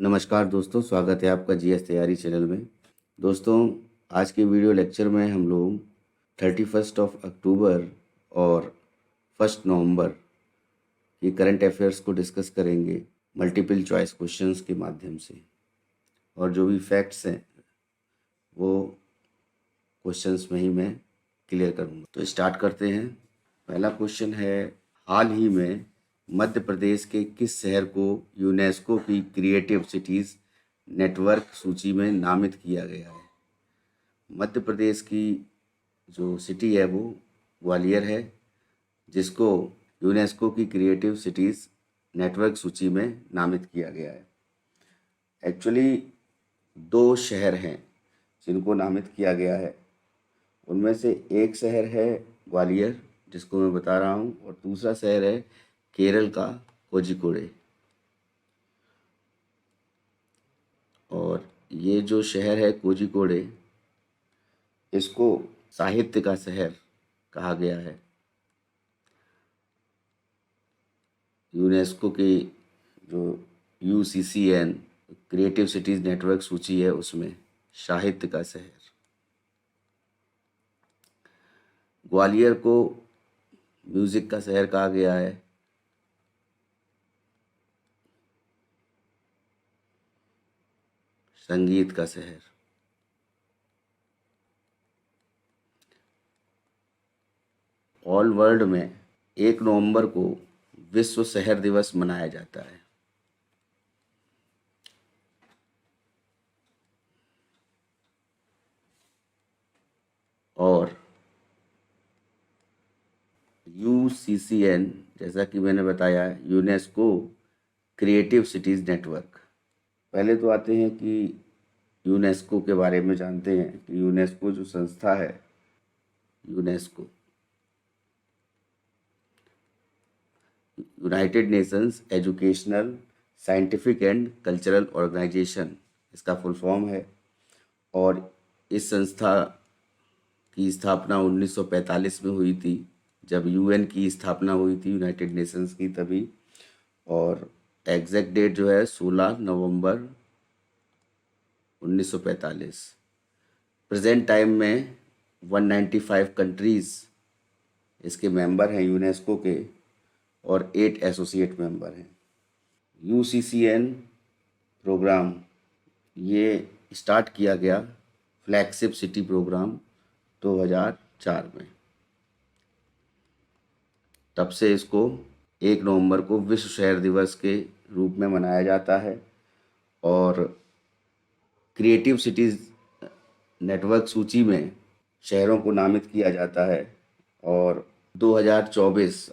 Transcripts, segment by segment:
नमस्कार दोस्तों, स्वागत है आपका जीएस तैयारी चैनल में। दोस्तों, आज के वीडियो लेक्चर में हम लोग 31 अक्टूबर और 1 नवंबर की करंट अफेयर्स को डिस्कस करेंगे मल्टीपल चॉइस क्वेश्चंस के माध्यम से, और जो भी फैक्ट्स हैं वो क्वेश्चंस में ही मैं क्लियर करूँगा। तो स्टार्ट करते हैं। पहला क्वेश्चन है, हाल ही में मध्य प्रदेश के किस शहर को यूनेस्को की क्रिएटिव सिटीज़ नेटवर्क सूची में नामित किया गया है? मध्य प्रदेश की जो सिटी है वो ग्वालियर है, जिसको यूनेस्को की क्रिएटिव सिटीज़ नेटवर्क सूची में नामित किया गया है। एक्चुअली 2 शहर हैं जिनको नामित किया गया है। उनमें से एक शहर है ग्वालियर, जिसको मैं बता रहा हूँ, और दूसरा शहर है केरल का कोझिकोडे। और ये जो शहर है कोझिकोडे, इसको साहित्य का शहर कहा गया है। यूनेस्को की जो UCCN क्रिएटिव सिटीज़ नेटवर्क सूची है उसमें साहित्य का शहर। ग्वालियर को म्यूज़िक का शहर कहा गया है। संगीत का शहर। ऑल वर्ल्ड में 1 नवंबर को विश्व शहर दिवस मनाया जाता है। और UCCN, जैसा कि मैंने बताया, यूनेस्को क्रिएटिव सिटीज़ नेटवर्क। पहले तो आते हैं कि यूनेस्को के बारे में जानते हैं कि यूनेस्को जो संस्था है, UNESCO United Nations educational, scientific and cultural organization, इसका फुल फॉर्म है। और इस संस्था की स्थापना 1945 में हुई थी, जब UN की स्थापना हुई थी, यूनाइटेड नेशंस की, तभी। और एग्जैक्ट डेट जो है 16 नवंबर 1945। प्रेजेंट टाइम में 195 कंट्रीज़ इसके मेंबर हैं यूनेस्को के, और 8 एसोसिएट मेंबर हैं। UCCN प्रोग्राम ये स्टार्ट किया गया फ्लैगशिप सिटी प्रोग्राम 2004 में। तब से इसको 1 नवंबर को विश्व शहर दिवस के रूप में मनाया जाता है। और क्रिएटिव सिटीज़ नेटवर्क सूची में शहरों को नामित किया जाता है। और 2024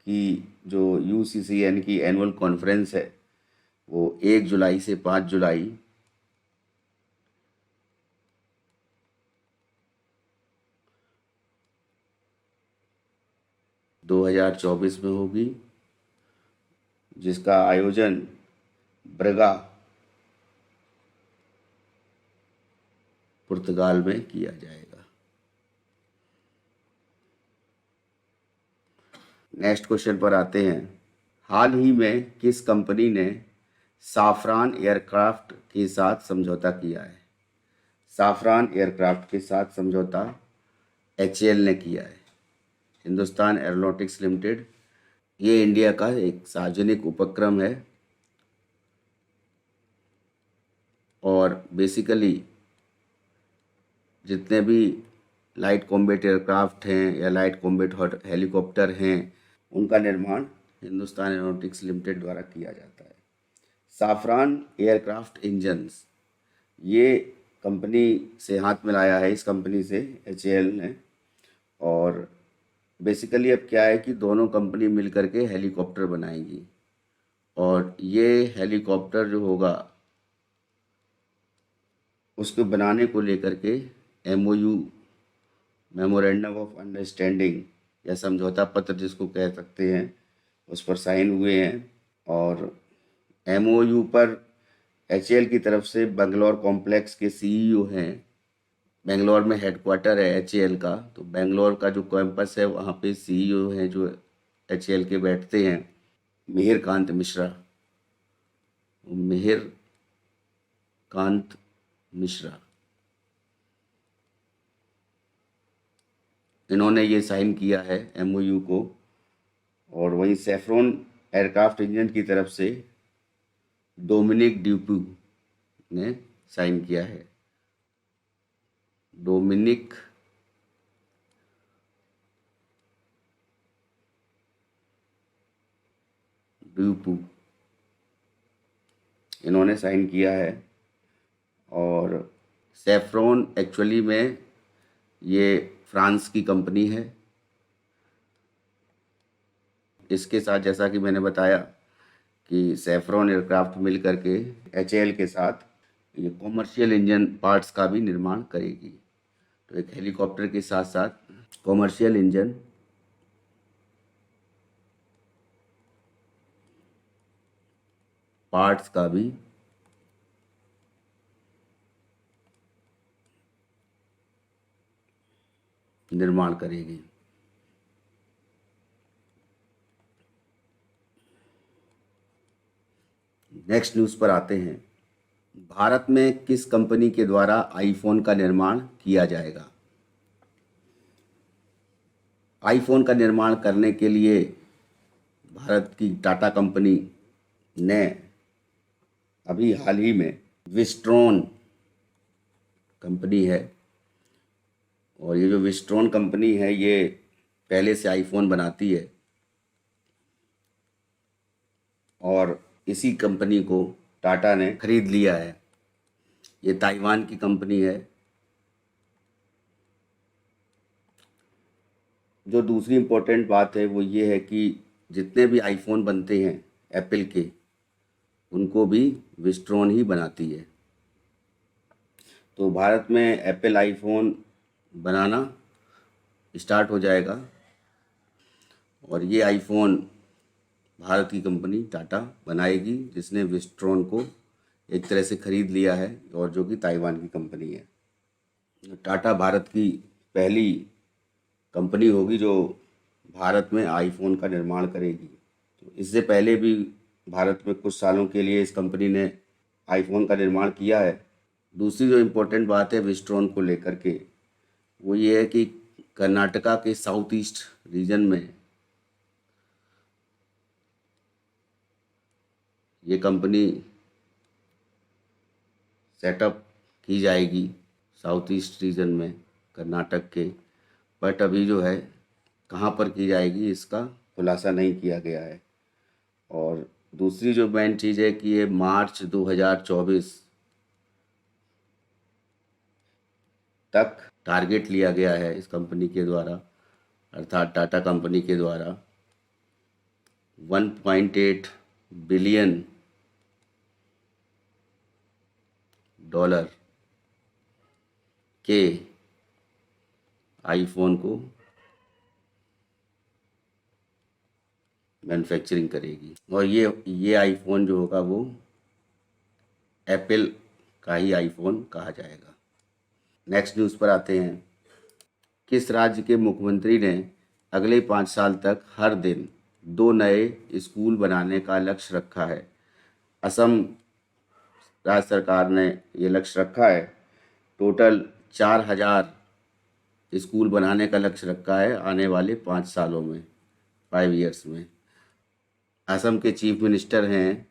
की जो UCCN की एनुअल कॉन्फ्रेंस है वो 1 जुलाई से 5 जुलाई 2024 में होगी, जिसका आयोजन ब्रगा, पुर्तगाल में किया जाएगा। नेक्स्ट क्वेश्चन पर आते हैं। हाल ही में किस कंपनी ने साफरान एयरक्राफ्ट के साथ समझौता किया है? साफरान एयरक्राफ्ट के साथ समझौता HAL ने किया है, हिंदुस्तान एरोनॉटिक्स लिमिटेड। ये इंडिया का एक सार्वजनिक उपक्रम है, और बेसिकली जितने भी लाइट कॉम्बैट एयरक्राफ्ट हैं या लाइट कॉम्बैट हेलीकॉप्टर हैं, उनका निर्माण हिंदुस्तान एरोनॉटिक्स लिमिटेड द्वारा किया जाता है। साफरान एयरक्राफ्ट इंजन्स, ये कंपनी से हाथ मिलाया है, इस कंपनी से HAL ने। और बेसिकली अब क्या है कि दोनों कंपनी मिल करके हेलीकॉप्टर बनाएंगी, और ये हेलीकॉप्टर जो होगा उसको बनाने को लेकर के MOU, मेमोरेंडम ऑफ अंडरस्टैंडिंग, या समझौता पत्र जिसको कह सकते हैं, उस पर साइन हुए हैं। और MOU पर HAL की तरफ से बेंगलोर कॉम्प्लेक्स के CEO हैं। बेंगलोर में हेडक्वार्टर है HAL का, तो बेंगलोर का जो कैंपस है वहाँ पे CEO हैं जो HAL के बैठते हैं, मिहिर कांत मिश्रा। मिहिर कांत मिश्रा, इन्होंने ये साइन किया है एमओयू को। और वहीं सेफ्रॉन एयरक्राफ्ट इंजन की तरफ से डोमिनिक ड्यूपू ने साइन किया है। डोमिनिक ड्यूपू इन्होंने साइन किया है। और सेफ्रॉन एक्चुअली में ये फ्रांस की कंपनी है। इसके साथ जैसा कि मैंने बताया कि सेफ्रॉन एयरक्राफ्ट मिल करके एचएएल के साथ ये कॉमर्शियल इंजन पार्ट्स का भी निर्माण करेगी। तो एक हेलीकॉप्टर के साथ साथ कॉमर्शियल इंजन पार्ट्स का भी निर्माण करेगी। नेक्स्ट न्यूज़ पर आते हैं। भारत में किस कंपनी के द्वारा आईफोन का निर्माण किया जाएगा? आईफोन का निर्माण करने के लिए भारत की टाटा कंपनी ने अभी हाल ही में विस्ट्रॉन कंपनी है, और ये जो विस्ट्रॉन कंपनी है ये पहले से आईफोन बनाती है, और इसी कंपनी को टाटा ने खरीद लिया है। ये ताइवान की कंपनी है। जो दूसरी इम्पोर्टेंट बात है वो ये है कि जितने भी आईफोन बनते हैं एप्पल के, उनको भी विस्ट्रॉन ही बनाती है। तो भारत में एप्पल आईफोन बनाना स्टार्ट हो जाएगा, और ये आईफोन भारत की कंपनी टाटा बनाएगी, जिसने विस्ट्रॉन को एक तरह से खरीद लिया है, और जो कि ताइवान की कंपनी है। टाटा भारत की पहली कंपनी होगी जो भारत में आईफोन का निर्माण करेगी। तो इससे पहले भी भारत में कुछ सालों के लिए इस कंपनी ने आईफोन का निर्माण किया है। दूसरी जो इम्पोर्टेंट बात है विस्ट्रॉन को लेकर के, वो ये है कि कर्नाटका के साउथ ईस्ट रीजन में ये कंपनी सेटअप की जाएगी, साउथ ईस्ट रीजन में कर्नाटक के। बट अभी जो है कहाँ पर की जाएगी इसका खुलासा नहीं किया गया है। और दूसरी जो मेन चीज़ है कि ये मार्च 2024 तक टारगेट लिया गया है इस कंपनी के द्वारा, अर्थात टाटा कंपनी के द्वारा 1.8 बिलियन डॉलर के आईफोन को मैन्युफैक्चरिंग करेगी। और ये आईफोन जो होगा वो एप्पल का ही आईफोन कहा जाएगा। नेक्स्ट न्यूज़ पर आते हैं। किस राज्य के मुख्यमंत्री ने अगले 5 साल तक हर दिन 2 नए स्कूल बनाने का लक्ष्य रखा है? असम राज्य सरकार ने ये लक्ष्य रखा है। टोटल 4000 स्कूल बनाने का लक्ष्य रखा है आने वाले 5 सालों में, 5 ईयर्स में। असम के चीफ मिनिस्टर हैं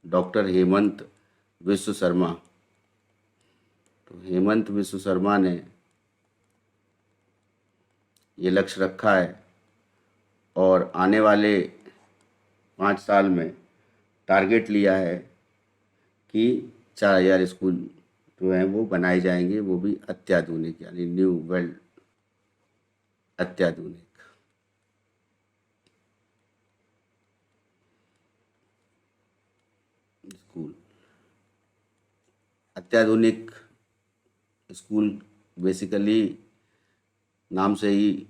डॉक्टर हेमंत विश्व शर्मा। तो हेमंत विश्व शर्मा ने ये लक्ष्य रखा है, और आने वाले 5 साल में टारगेट लिया है कि 4000 स्कूल जो हैं वो बनाए जाएंगे, वो भी अत्याधुनिक, यानी न्यू वर्ल्ड अत्याधुनिक स्कूल। अत्याधुनिक स्कूल बेसिकली नाम से ही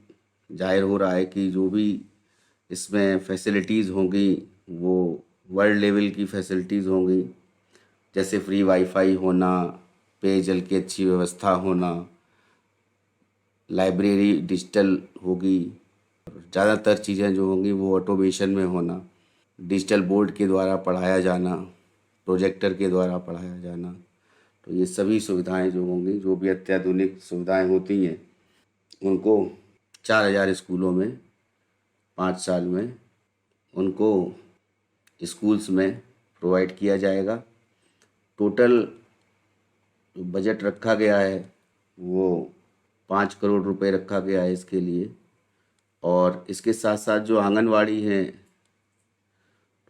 जाहिर हो रहा है कि जो भी इसमें फैसिलिटीज़ होंगी वो वर्ल्ड लेवल की फैसिलिटीज़ होंगी, जैसे फ्री वाईफाई होना, पेयजल की अच्छी व्यवस्था होना, लाइब्रेरी डिजिटल होगी, ज़्यादातर चीज़ें जो होंगी वो ऑटोमेशन में होना, डिजिटल बोर्ड के द्वारा पढ़ाया जाना, प्रोजेक्टर के द्वारा पढ़ाया जाना। तो ये सभी सुविधाएं जो होंगी, जो भी अत्याधुनिक सुविधाएं होती हैं, उनको 4,000 स्कूलों में 5 साल में उनको स्कूल्स में प्रोवाइड किया जाएगा। टोटल जो बजट रखा गया है वो 5 करोड़ रुपए रखा गया है इसके लिए। और इसके साथ साथ जो आंगनवाड़ी हैं,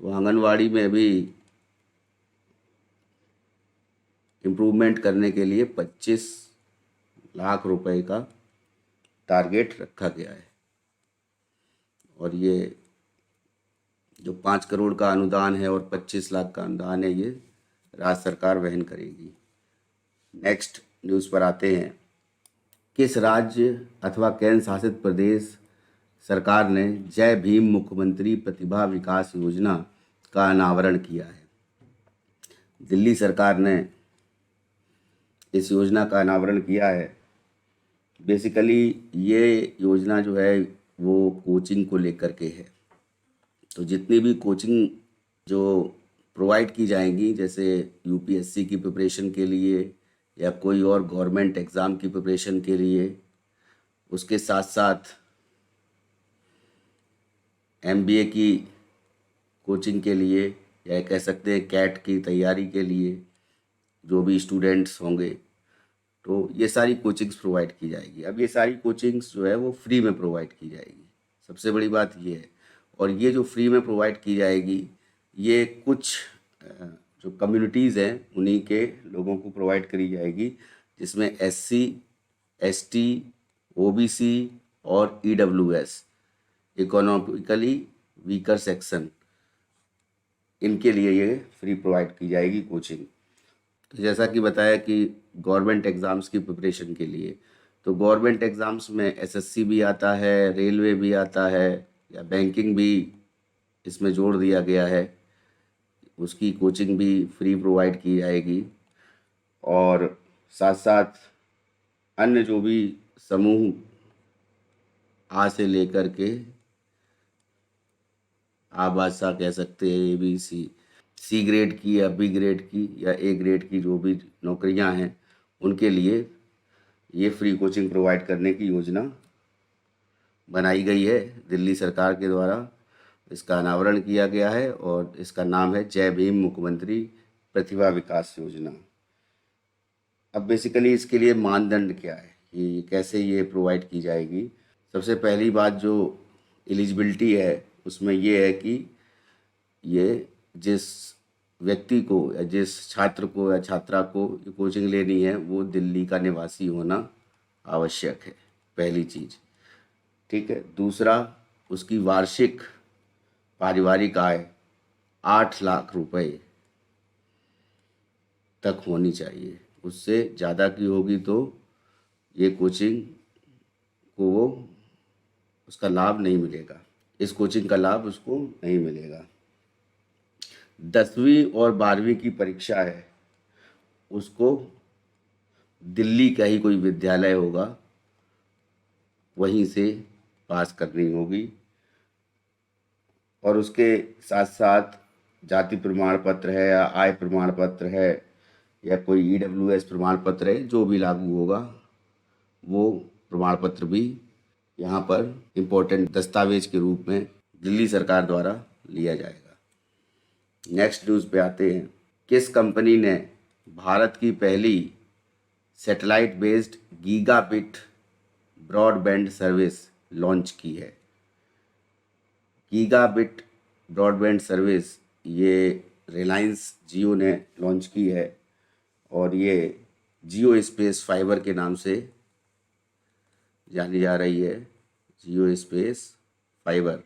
तो आंगनवाड़ी में भी इम्प्रूवमेंट करने के लिए 25 लाख रुपए का टारगेट रखा गया है। और ये जो 5 करोड़ का अनुदान है और 25 लाख का अनुदान है, ये राज्य सरकार वहन करेगी। नेक्स्ट न्यूज़ पर आते हैं। किस राज्य अथवा केंद्र शासित प्रदेश सरकार ने जय भीम मुख्यमंत्री प्रतिभा विकास योजना का अनावरण किया है? दिल्ली सरकार ने इस योजना का अनावरण किया है। बेसिकली ये योजना जो है वो कोचिंग को लेकर के है। तो जितनी भी कोचिंग जो प्रोवाइड की जाएंगी, जैसे यूपीएससी की प्रिपरेशन के लिए या कोई और गवर्नमेंट एग्ज़ाम की प्रिपरेशन के लिए, उसके साथ साथ एमबीए की कोचिंग के लिए, या कह सकते हैं कैट की तैयारी के लिए जो भी स्टूडेंट्स होंगे, तो ये सारी कोचिंग्स प्रोवाइड की जाएगी। अब ये सारी कोचिंग्स जो है वो फ्री में प्रोवाइड की जाएगी, सबसे बड़ी बात ये है। और ये जो फ्री में प्रोवाइड की जाएगी, ये कुछ जो कम्युनिटीज़ हैं उन्हीं के लोगों को प्रोवाइड करी जाएगी, जिसमें एससी, एसटी, ओबीसी और ईडब्ल्यूएस, इकोनॉमिकली वीकर सेक्शन, इनके लिए ये फ्री प्रोवाइड की जाएगी कोचिंग। तो जैसा कि बताया कि गवर्नमेंट एग्ज़ाम्स की प्रिपरेशन के लिए, तो गवर्नमेंट एग्ज़ाम्स में एसएससी भी आता है, रेलवे भी आता है, या बैंकिंग भी इसमें जोड़ दिया गया है, उसकी कोचिंग भी फ्री प्रोवाइड की जाएगी। और साथ साथ अन्य जो भी समूह आ से लेकर के आबासा कह सकते हैं, ए बी सी ग्रेड की या बी ग्रेड की या ए ग्रेड की जो भी नौकरियां हैं, उनके लिए ये फ्री कोचिंग प्रोवाइड करने की योजना बनाई गई है दिल्ली सरकार के द्वारा। इसका अनावरण किया गया है और इसका नाम है जय भीम मुख्यमंत्री प्रतिभा विकास योजना। अब बेसिकली इसके लिए मानदंड क्या है कि कैसे ये प्रोवाइड की जाएगी। सबसे पहली बात जो एलिजिबिलिटी है उसमें ये है कि ये जिस व्यक्ति को या जिस छात्र को या छात्रा को ये कोचिंग लेनी है वो दिल्ली का निवासी होना आवश्यक है, पहली चीज़। ठीक है। दूसरा, उसकी वार्षिक पारिवारिक आय 8 लाख रुपए तक होनी चाहिए। उससे ज़्यादा की होगी तो ये कोचिंग को वो उसका लाभ नहीं मिलेगा, इस कोचिंग का लाभ उसको नहीं मिलेगा। 10वीं और 12वीं की परीक्षा है, उसको दिल्ली का ही कोई विद्यालय होगा वहीं से पास करनी होगी। और उसके साथ साथ जाति प्रमाण पत्र है या आय प्रमाण पत्र है या कोई ईडब्ल्यूएस प्रमाण पत्र है, जो भी लागू होगा वो प्रमाण पत्र भी यहाँ पर इम्पोर्टेंट दस्तावेज के रूप में दिल्ली सरकार द्वारा लिया जाएगा। नेक्स्ट न्यूज़ पे आते हैं। किस कंपनी ने भारत की पहली satellite based gigabit broadband service launch की है? गीगाबिट ब्रॉडबैंड सर्विस ये रिलायंस जियो ने लॉन्च की है और ये जियो स्पेस फाइबर के नाम से जानी जा रही है। जियो स्पेस फाइबर।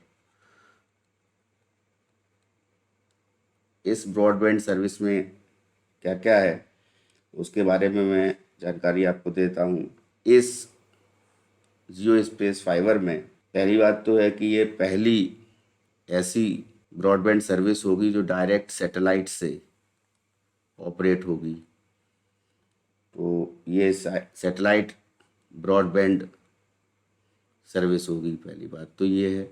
इस ब्रॉडबैंड सर्विस में क्या क्या है उसके बारे में मैं जानकारी आपको देता हूँ। इस जियो स्पेस फाइबर में पहली बात तो है कि ये पहली ऐसी ब्रॉडबैंड सर्विस होगी जो डायरेक्ट सैटेलाइट से ऑपरेट होगी। तो ये सैटेलाइट ब्रॉडबैंड सर्विस होगी। पहली बात तो ये है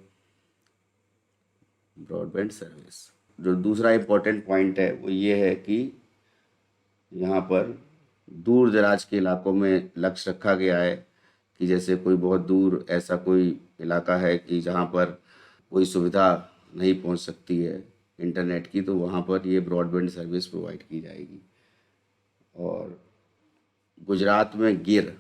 ब्रॉडबैंड सर्विस। जो दूसरा इम्पोर्टेंट पॉइंट है वो ये है कि यहाँ पर दूर दराज के इलाकों में लक्ष्य रखा गया है कि जैसे कोई बहुत दूर ऐसा कोई इलाका है कि जहाँ पर कोई सुविधा नहीं पहुँच सकती है इंटरनेट की, तो वहाँ पर ये ब्रॉडबैंड सर्विस प्रोवाइड की जाएगी। और गुजरात में गिर,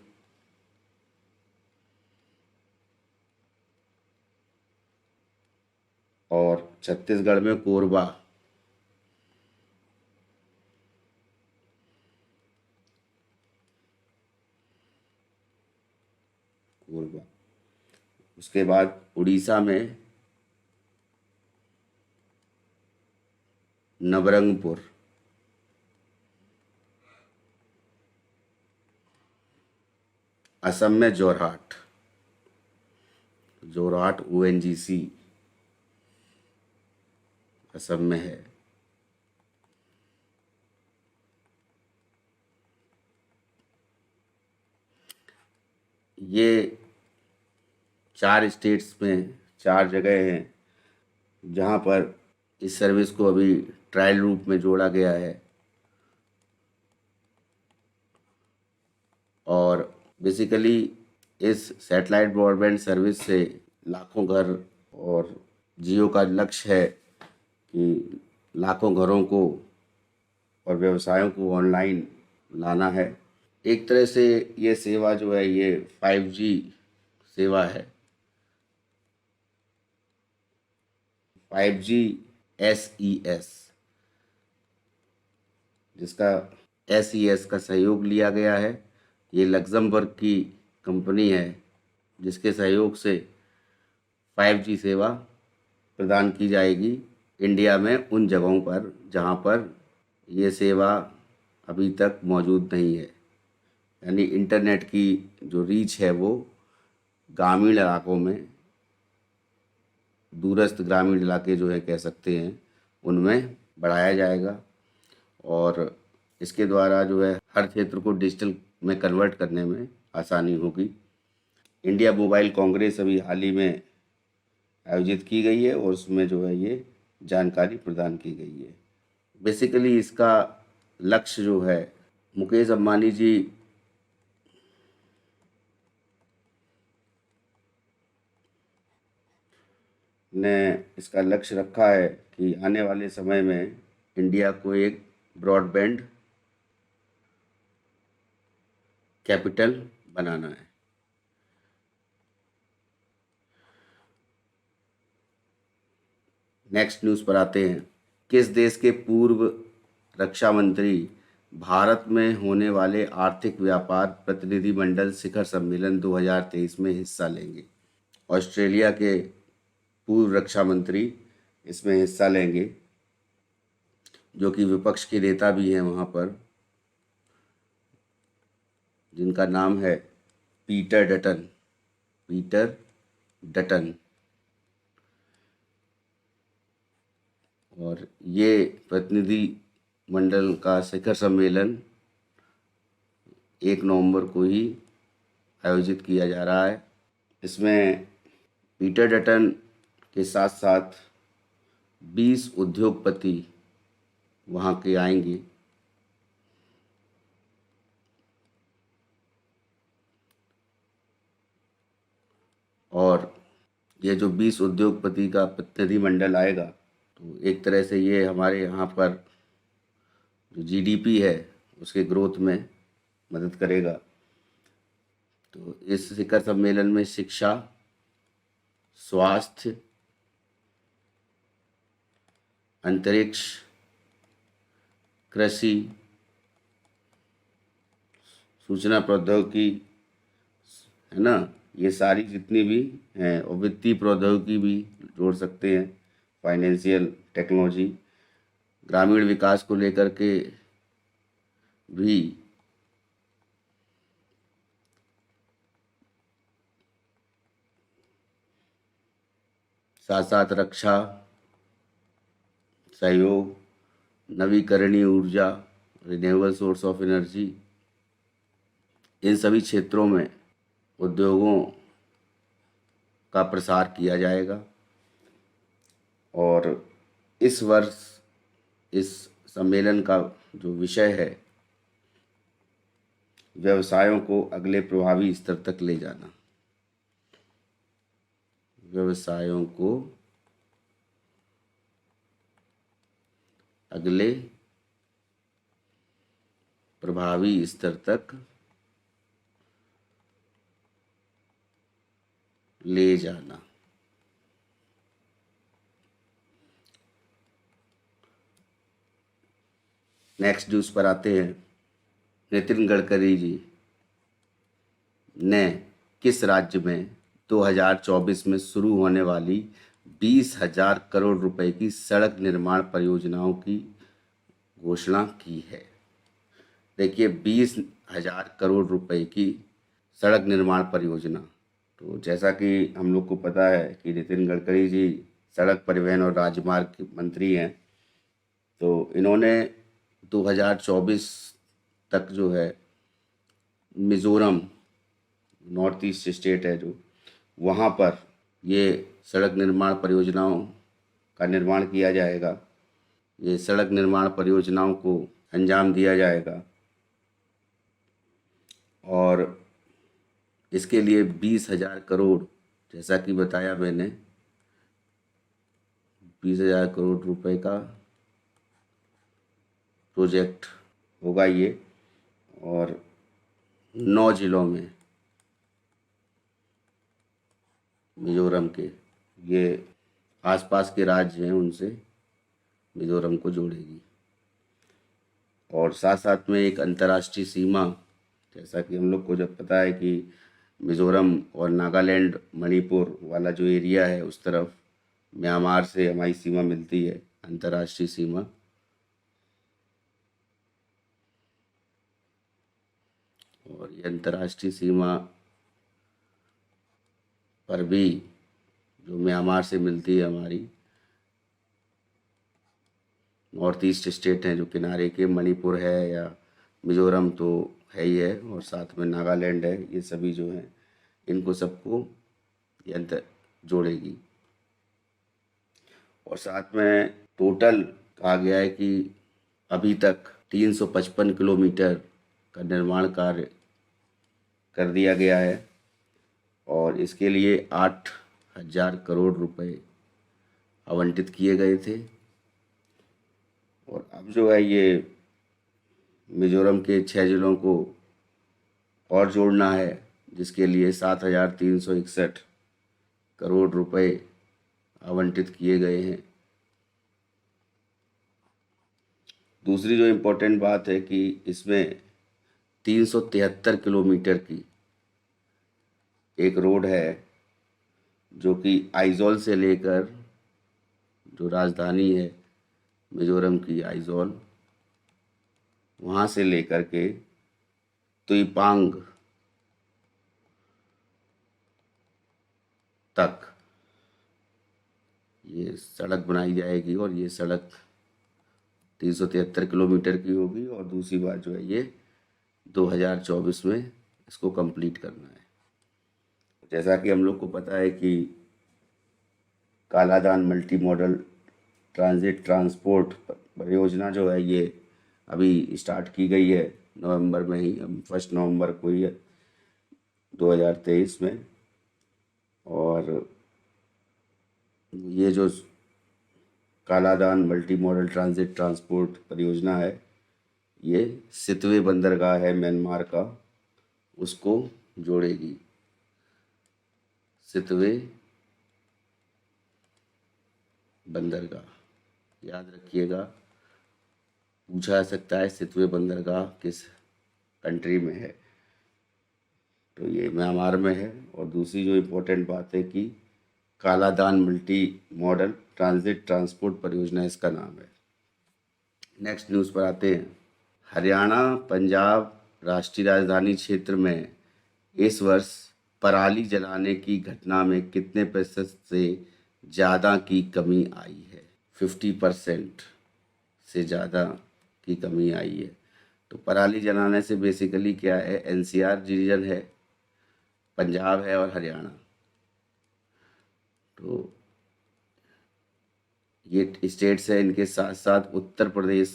और छत्तीसगढ़ में कोरबा, कोरबा। उसके बाद उड़ीसा में नवरंगपुर, असम में जोरहाट, जोरहाट ONGC असम में है। ये 4 स्टेट्स में 4 जगह हैं जहाँ पर इस सर्विस को अभी ट्रायल रूप में जोड़ा गया है। और बेसिकली इस सैटेलाइट ब्रॉडबैंड सर्विस से लाखों घर, और जियो का लक्ष्य है कि लाखों घरों को और व्यवसायों को ऑनलाइन लाना है। एक तरह से ये सेवा जो है ये 5G सेवा है। 5G SES, जिसका SES का सहयोग लिया गया है। ये लग्जमबर्ग की कंपनी है जिसके सहयोग से 5G सेवा प्रदान की जाएगी इंडिया में उन जगहों पर जहां पर ये सेवा अभी तक मौजूद नहीं है। यानी इंटरनेट की जो रीच है वो ग्रामीण इलाकों में, दूरस्थ ग्रामीण इलाके जो है कह सकते हैं, उनमें बढ़ाया जाएगा। और इसके द्वारा जो है हर क्षेत्र को डिजिटल में कन्वर्ट करने में आसानी होगी। इंडिया मोबाइल कांग्रेस अभी हाल ही में आयोजित की गई है और उसमें जो है ये जानकारी प्रदान की गई है। बेसिकली इसका लक्ष्य जो है, मुकेश अंबानी जी ने इसका लक्ष्य रखा है कि आने वाले समय में इंडिया को एक ब्रॉडबैंड कैपिटल बनाना है। नेक्स्ट न्यूज़ पर आते हैं। किस देश के पूर्व रक्षा मंत्री भारत में होने वाले आर्थिक व्यापार प्रतिनिधिमंडल शिखर सम्मेलन 2023 में हिस्सा लेंगे? ऑस्ट्रेलिया के पूर्व रक्षा मंत्री इसमें हिस्सा लेंगे, जो कि विपक्ष के नेता भी हैं वहाँ पर, जिनका नाम है पीटर डटन। Peter Dutton. और ये प्रतिनिधि मंडल का शिखर सम्मेलन 1 नवंबर को ही आयोजित किया जा रहा है। इसमें पीटर डटन के साथ साथ 20 उद्योगपति वहाँ के आएंगे। और ये जो 20 उद्योगपति का प्रतिनिधिमंडल आएगा, तो एक तरह से ये हमारे यहाँ पर जो GDP है उसके ग्रोथ में मदद करेगा। तो इस शिखर सम्मेलन में शिक्षा, स्वास्थ्य, अंतरिक्ष, कृषि, सूचना प्रौद्योगिकी, है ना, ये सारी जितनी भी हैं, और वित्तीय प्रौद्योगिकी भी जोड़ सकते हैं, फाइनेंशियल टेक्नोलॉजी, ग्रामीण विकास को लेकर के भी साथ साथ रक्षा, सहयोग, नवीकरणीय ऊर्जा, रिन्यूएबल सोर्स ऑफ एनर्जी, इन सभी क्षेत्रों में उद्योगों का प्रसार किया जाएगा। और इस वर्ष इस सम्मेलन का जो विषय है व्यवसायों को अगले प्रभावी स्तर तक ले जाना। व्यवसायों को अगले प्रभावी स्तर तक ले जाना। नेक्स्ट न्यूज़ पर आते हैं। नितिन गडकरी जी ने किस राज्य में 2024 में शुरू होने वाली 20,000 करोड़ रुपए की सड़क निर्माण परियोजनाओं की घोषणा की है? देखिए, 20,000 करोड़ रुपए की सड़क निर्माण परियोजना। तो जैसा कि हम लोग को पता है कि नितिन गडकरी जी सड़क परिवहन और राजमार्ग मंत्री हैं, तो इन्होंने 2024 तक जो है मिज़ोरम, नॉर्थ ईस्ट स्टेट है जो, वहाँ पर ये सड़क निर्माण परियोजनाओं का निर्माण किया जाएगा। ये सड़क निर्माण परियोजनाओं को अंजाम दिया जाएगा और इसके लिए 20,000 करोड़, जैसा कि बताया मैंने, 20,000 करोड़ रुपए का प्रोजेक्ट होगा ये। और 9 जिलों में मिज़ोरम के, ये आसपास के राज्य हैं, उनसे मिज़ोरम को जोड़ेगी। और साथ साथ में एक अंतर्राष्ट्रीय सीमा, जैसा कि हम लोग को जब पता है कि मिज़ोरम और नागालैंड, मणिपुर वाला जो एरिया है, उस तरफ म्यांमार से हमारी सीमा मिलती है, अंतर्राष्ट्रीय सीमा। और ये अंतर्राष्ट्रीय सीमा पर भी जो म्यांमार से मिलती है हमारी, नॉर्थ ईस्ट स्टेट हैं जो किनारे के, मणिपुर है या मिज़ोरम तो है ही है, और साथ में नागालैंड है, ये सभी जो हैं इनको सबको ये अंतर जोड़ेगी। और साथ में टोटल कहा गया है कि अभी तक 355 किलोमीटर का निर्माण कार्य कर दिया गया है और इसके लिए 8,000 करोड़ रुपए आवंटित किए गए थे। और अब जो है ये मिज़ोरम के 6 जिलों को और जोड़ना है, जिसके लिए 7,361 करोड़ रुपए आवंटित किए गए हैं। दूसरी जो इम्पोर्टेंट बात है कि इसमें 373 किलोमीटर की एक रोड है जो कि आइजॉल से लेकर, जो राजधानी है मिज़ोरम की आइजॉल, वहाँ से लेकर के तुइपांग तक ये सड़क बनाई जाएगी। और ये सड़क 373 किलोमीटर की होगी और दूसरी बात जो है ये 2024 में इसको कंप्लीट करना है। जैसा कि हम लोग को पता है कि Kaladan multi modal transit transport परियोजना जो है ये अभी स्टार्ट की गई है नवंबर में ही, 1 नवंबर को ही 2023 में। और ये जो Kaladan multi modal transit transport परियोजना है, ये सितवे बंदरगाह है म्यांमार का, उसको जोड़ेगी। सितवे बंदरगाह याद रखिएगा, पूछा जा सकता है सितवे बंदरगाह किस कंट्री में है, तो ये म्यांमार में है। और दूसरी जो इम्पोर्टेंट बात है कि Kaladan multi modal transit transport परियोजना इसका नाम है। नेक्स्ट न्यूज़ पर आते हैं। हरियाणा पंजाब राष्ट्रीय राजधानी क्षेत्र में इस वर्ष पराली जलाने की घटना में कितने प्रतिशत से ज़्यादा की कमी आई है? 50% से ज़्यादा की कमी आई है। तो पराली जलाने से बेसिकली क्या है, एनसीआर रीजन है, पंजाब है और हरियाणा। तो ये स्टेट्स है, इनके साथ साथ उत्तर प्रदेश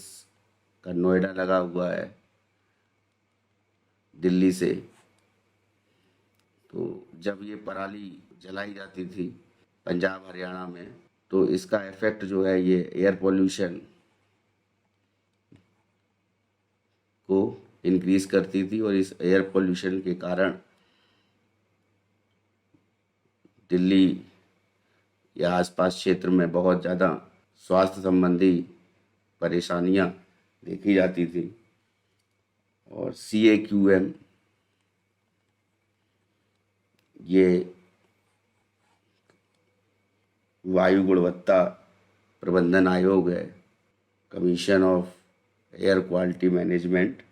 का नोएडा लगा हुआ है, दिल्ली से। तो जब ये पराली जलाई जाती थी पंजाब हरियाणा में, तो इसका इफेक्ट जो है ये एयर पोल्यूशन को इंक्रीज करती थी, और इस एयर पोल्यूशन के कारण दिल्ली या आसपास क्षेत्र में बहुत ज़्यादा स्वास्थ्य संबंधी परेशानियां देखी जाती थी। और CAQM ये वायु गुणवत्ता प्रबंधन आयोग है, commission of air quality management,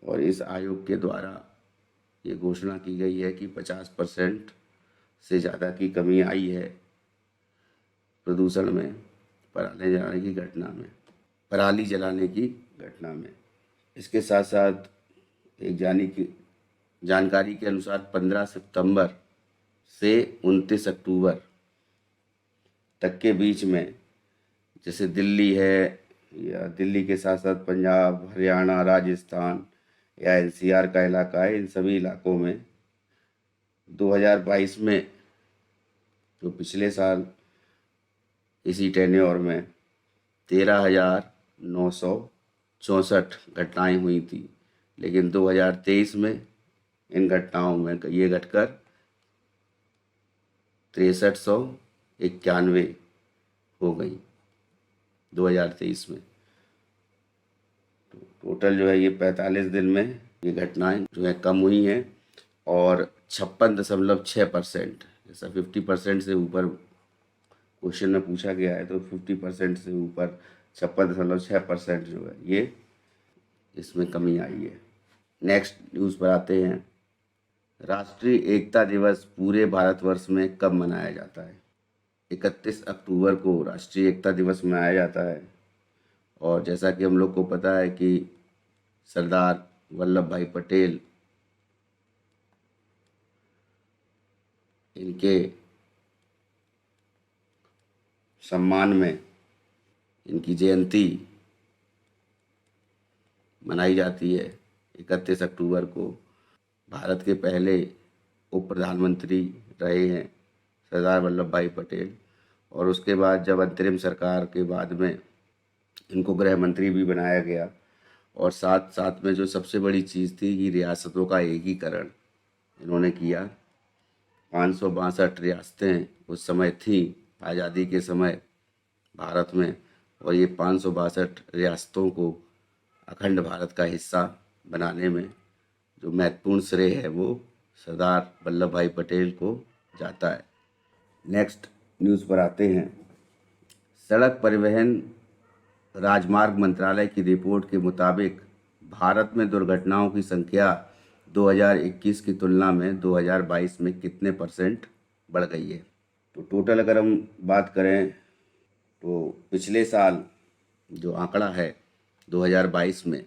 और इस आयोग के द्वारा ये घोषणा की गई है कि 50% से ज़्यादा की कमी आई है प्रदूषण में पराली जलाने की घटना में। इसके साथ साथ एक जानकारी के अनुसार 15 सितंबर से 29 अक्टूबर तक के बीच में, जैसे दिल्ली है या दिल्ली के साथ साथ पंजाब हरियाणा राजस्थान या NCR का इलाका है, इन सभी इलाकों में 2022 में, जो पिछले साल इसी टेन्योर में 13,964 घटनाएं हुई थी, लेकिन 2023 में इन घटनाओं में ये घटकर 6391 हो गई 2023 में। तो टोटल जो है ये 45 दिन में ये घटनाएं जो है कम हुई हैं, और 56.6%, जैसा 50% से ऊपर क्वेश्चन में पूछा गया है, तो 50% से ऊपर 56.6% जो है ये इसमें कमी आई है। नेक्स्ट न्यूज़ पर आते हैं। राष्ट्रीय एकता दिवस पूरे भारतवर्ष में कब मनाया जाता है? 31 अक्टूबर को राष्ट्रीय एकता दिवस मनाया जाता है। और जैसा कि हम लोग को पता है कि सरदार वल्लभ भाई पटेल, इनके सम्मान में इनकी जयंती मनाई जाती है 31 अक्टूबर को। भारत के पहले उप प्रधानमंत्री रहे हैं सरदार वल्लभ भाई पटेल, और उसके बाद जब अंतरिम सरकार के बाद में इनको गृह मंत्री भी बनाया गया। और साथ साथ में जो सबसे बड़ी चीज़ थी कि रियासतों का एकीकरण इन्होंने किया। 562 रियासतें उस समय थी आज़ादी के समय भारत में, और ये 562 रियासतों को अखंड भारत का हिस्सा बनाने में जो महत्वपूर्ण श्रेय है वो सरदार वल्लभ भाई पटेल को जाता है। नेक्स्ट न्यूज़ पर आते हैं। सड़क परिवहन राजमार्ग मंत्रालय की रिपोर्ट के मुताबिक भारत में दुर्घटनाओं की संख्या 2021 की तुलना में 2022 में कितने % बढ़ गई है? तो टोटल अगर हम बात करें तो पिछले साल जो आंकड़ा है 2022 में,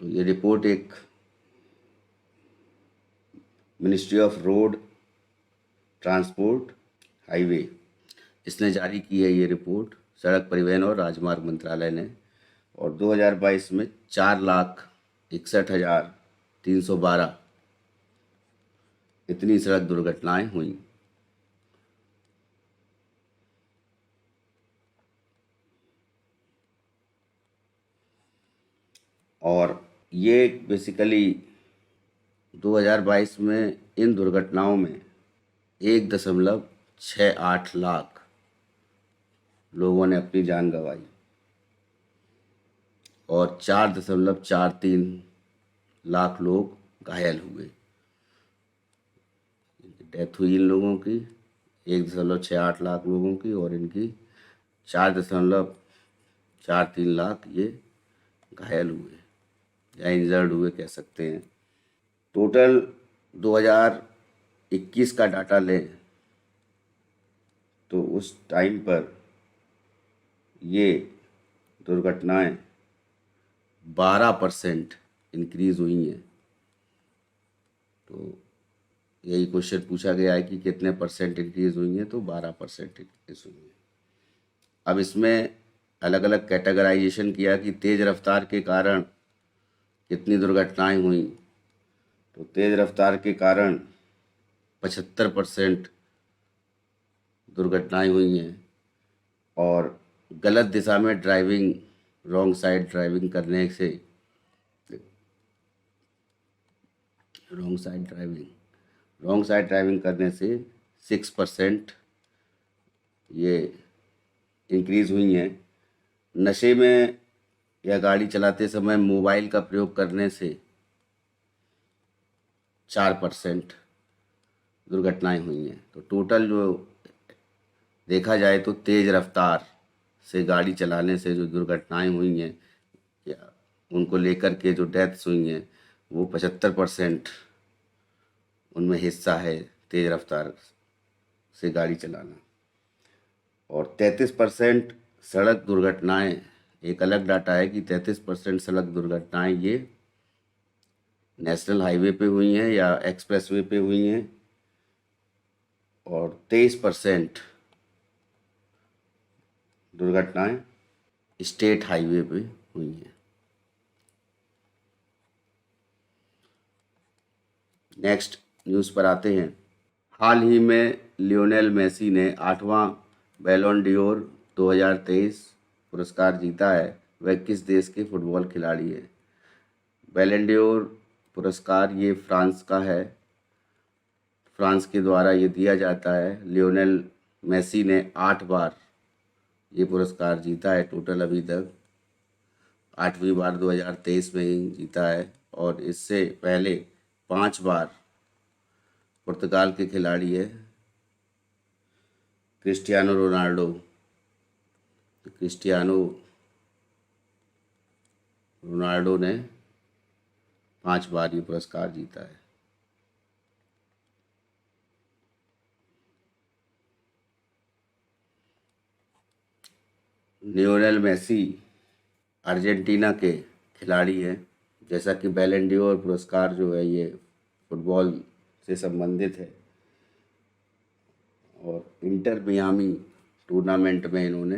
तो ये रिपोर्ट एक ministry of road transport highway इसने जारी की है ये रिपोर्ट, सड़क परिवहन और राजमार्ग मंत्रालय ने। और 2022 में 4,61,312 इतनी सड़क दुर्घटनाएं हुई। और ये बेसिकली 2022 में इन दुर्घटनाओं में 1.68 लाख लोगों ने अपनी जान गंवाई और 4.43 लाख लोग घायल हुए। डेथ हुई इन लोगों की 1.68 लाख लोगों की, और इनकी 4.43 लाख ये घायल हुए या इंजर्ड हुए कह सकते हैं। टोटल 2021 का डाटा लें तो उस टाइम पर ये दुर्घटनाएं 12% इंक्रीज़ हुई हैं। तो यही क्वेश्चन पूछा गया है कि कितने % इंक्रीज़ हुई हैं, तो 12% इंक्रीज़ हुई हैं। अब इसमें अलग अलग कैटेगराइजेशन किया कि तेज़ रफ्तार के कारण कितनी दुर्घटनाएं हुई, तो तेज़ रफ्तार के कारण 75% दुर्घटनाएं हुई हैं। और गलत दिशा में ड्राइविंग, रॉन्ग साइड ड्राइविंग करने से, रॉन्ग साइड ड्राइविंग करने से 6% ये इंक्रीज हुई हैं। नशे में या गाड़ी चलाते समय मोबाइल का प्रयोग करने से 4% दुर्घटनाएं हुई हैं। तो टोटल जो देखा जाए तो तेज़ रफ्तार से गाड़ी चलाने से जो दुर्घटनाएं हुई हैं या उनको लेकर के जो डेथ्स हुई हैं, वो 75% उनमें हिस्सा है तेज़ रफ्तार से गाड़ी चलाना। और 33% सड़क दुर्घटनाएं, एक अलग डाटा है कि 33% सड़क दुर्घटनाएं ये नेशनल हाईवे पे हुई हैं या एक्सप्रेसवे पे हुई हैं, और 23% दुर्घटनाएं स्टेट हाईवे पे हुई हैं। नेक्स्ट न्यूज़ पर आते हैं। हाल ही में लियोनेल मेसी ने 8वां बैलोन डोर 2023 पुरस्कार जीता है। वह किस देश के फुटबॉल खिलाड़ी है? बैलोन डोर पुरस्कार ये फ्रांस का है। फ्रांस के द्वारा ये दिया जाता है। लियोनेल मेसी ने 8 बार ये पुरस्कार जीता है टोटल अभी तक। 8वीं बार 2023 में ही जीता है। और इससे पहले 5 बार पुर्तगाल के खिलाड़ी है क्रिस्टियानो रोनाल्डो। क्रिस्टियानो रोनाल्डो ने 5 बार ये पुरस्कार जीता है। लियोनेल मेसी अर्जेंटीना के खिलाड़ी हैं। जैसा कि बैलन डोर पुरस्कार जो है ये फुटबॉल से संबंधित है, और इंटर मियामी टूर्नामेंट में इन्होंने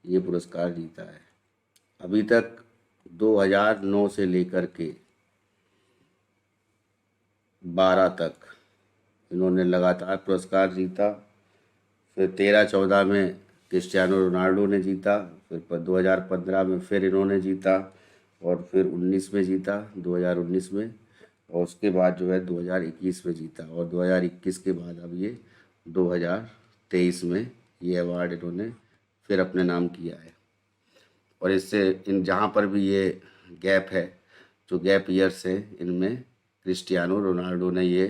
ये पुरस्कार जीता है। अभी तक 2009 से लेकर के 12 तक इन्होंने लगातार पुरस्कार जीता। फिर 13-14 में क्रिस्टियानो रोनाल्डो ने जीता, फिर 2015 में फिर इन्होंने जीता, और फिर 19 में जीता 2019 में, और उसके बाद जो है 2021 में जीता, और 2021 के बाद अब ये 2023 में ये अवार्ड इन्होंने फिर अपने नाम किया है। और इससे इन जहाँ पर भी ये गैप है, जो गैप ईयर्स है, इनमें क्रिस्टियानो रोनाल्डो ने ये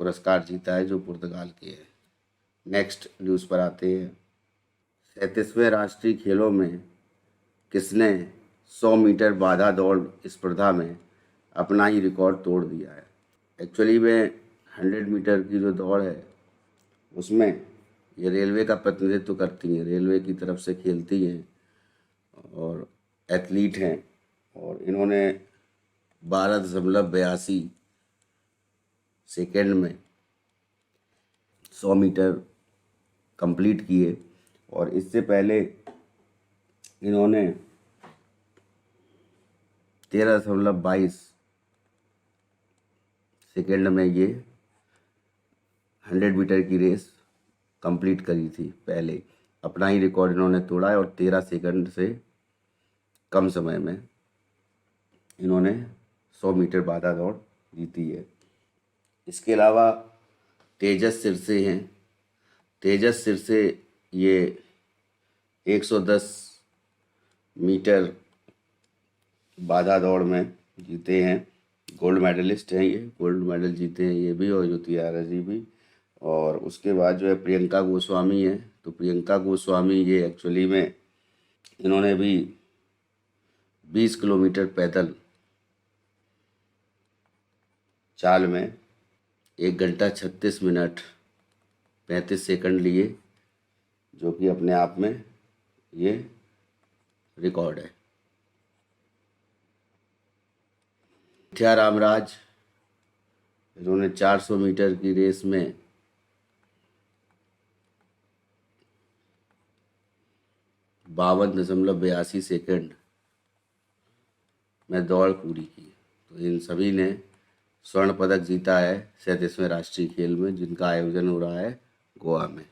पुरस्कार जीता है जो पुर्तगाल के हैं। नेक्स्ट न्यूज़ पर आते हैं। 37वें राष्ट्रीय खेलों में किसने 100 मीटर बाधा दौड़ स्पर्धा में अपना ही रिकॉर्ड तोड़ दिया है? एक्चुअली में 100 मीटर की जो दौड़ है उसमें ये रेलवे का प्रतिनिधित्व करती हैं, रेलवे की तरफ से खेलती हैं और एथलीट हैं। और इन्होंने 12.82 सेकेंड में 100 मीटर कंप्लीट किए। और इससे पहले इन्होंने 13.22 सेकेंड में ये 100 मीटर की रेस कंप्लीट करी थी। पहले अपना ही रिकॉर्ड इन्होंने तोड़ा है, और 13 सेकंड से कम समय में इन्होंने 100 मीटर बाधा दौड़ जीती है। इसके अलावा तेजस सिरसे हैं। तेजस सिरसे ये 110 मीटर बाधा दौड़ में जीते हैं, गोल्ड मेडलिस्ट हैं ये, गोल्ड मेडल जीते हैं ये भी, और ज्योति जी भी। और उसके बाद जो है प्रियंका गोस्वामी है। तो प्रियंका गोस्वामी ये एक्चुअली में इन्होंने भी 20 किलोमीटर पैदल चाल में 1 घंटा 36 मिनट 35 सेकंड लिए, जो कि अपने आप में ये रिकॉर्ड है। मिथ्या रामराज, इन्होंने 400 मीटर की रेस में 52.82 सेकंड में दौड़ पूरी की। तो इन सभी ने स्वर्ण पदक जीता है 37वें राष्ट्रीय खेल में, जिनका आयोजन हो रहा है गोवा में,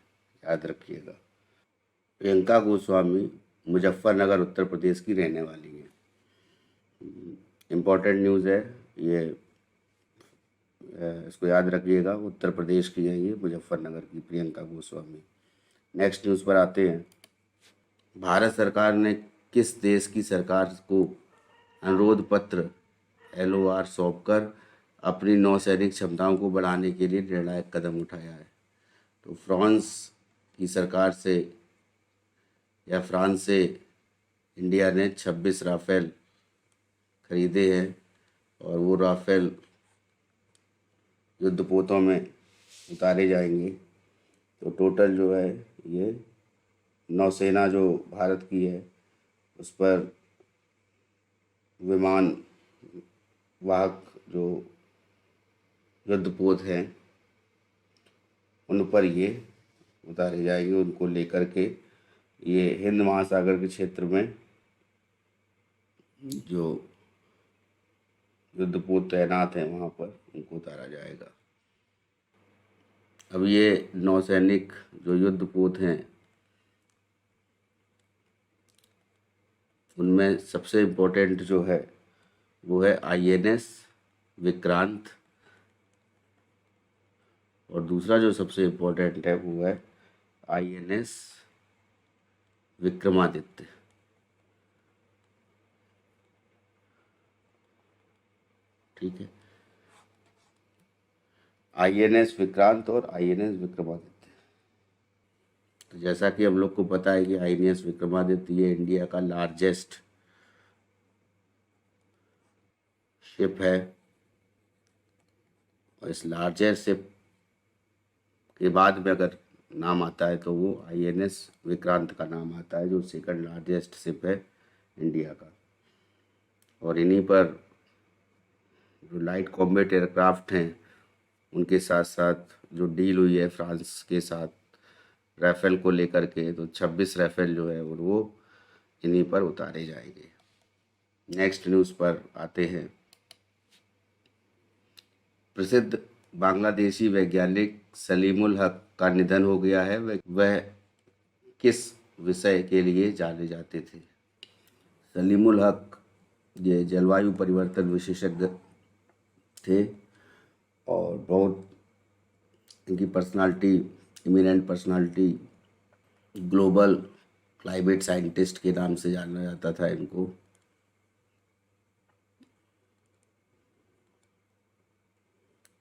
याद रखिएगा। प्रियंका गोस्वामी मुजफ्फरनगर उत्तर प्रदेश की रहने वाली हैं। इम्पॉर्टेंट न्यूज़ है ये, इसको याद रखिएगा। उत्तर प्रदेश की है ये, मुजफ्फरनगर की प्रियंका गोस्वामी। नेक्स्ट न्यूज़ पर आते हैं। भारत सरकार ने किस देश की सरकार को अनुरोध पत्र LOR सौंपकर अपनी नौसैनिक क्षमताओं को बढ़ाने के लिए निर्णायक कदम उठाया है? तो फ्रांस की सरकार से या फ्रांस से इंडिया ने 26 राफेल खरीदे हैं, और वो राफेल युद्धपोतों में उतारे जाएंगे। तो टोटल जो है ये नौसेना जो भारत की है उस पर विमान वाहक जो युद्धपोत हैं उन पर ये उतारे जाएंगे। उनको लेकर के ये हिंद महासागर के क्षेत्र में जो युद्धपोत तैनात हैं वहाँ पर उनको उतारा जाएगा। अब ये नौसैनिक जो युद्धपोत हैं उनमें सबसे इम्पोर्टेंट जो है वो है INS विक्रांत, और दूसरा जो सबसे इम्पोर्टेंट है वो है INS विक्रमादित्य। ठीक है, INS विक्रांत और INS विक्रमादित्य। तो जैसा कि हम लोग को पता है कि INS विक्रमादित्य ये इंडिया का लार्जेस्ट शिप है, और इस लार्जेस्ट शिप के बाद में अगर नाम आता है तो वो INS विक्रांत का नाम आता है, जो सेकंड लार्जेस्ट शिप है इंडिया का। और इन्हीं पर जो लाइट कॉम्बैट एयरक्राफ्ट हैं उनके साथ साथ जो डील हुई है फ्रांस के साथ राफेल को लेकर के, तो 26 राफेल जो है वो इन्हीं पर उतारे जाएंगे। नेक्स्ट न्यूज़ पर आते हैं। प्रसिद्ध बांग्लादेशी वैज्ञानिक सलीमुल हक का निधन हो गया है। वह किस विषय के लिए जाने जाते थे? सलीमुल हक ये जलवायु परिवर्तन विशेषज्ञ थे, और बहुत इनकी personality, eminent personality, global climate scientist के नाम से जाना जाता था इनको।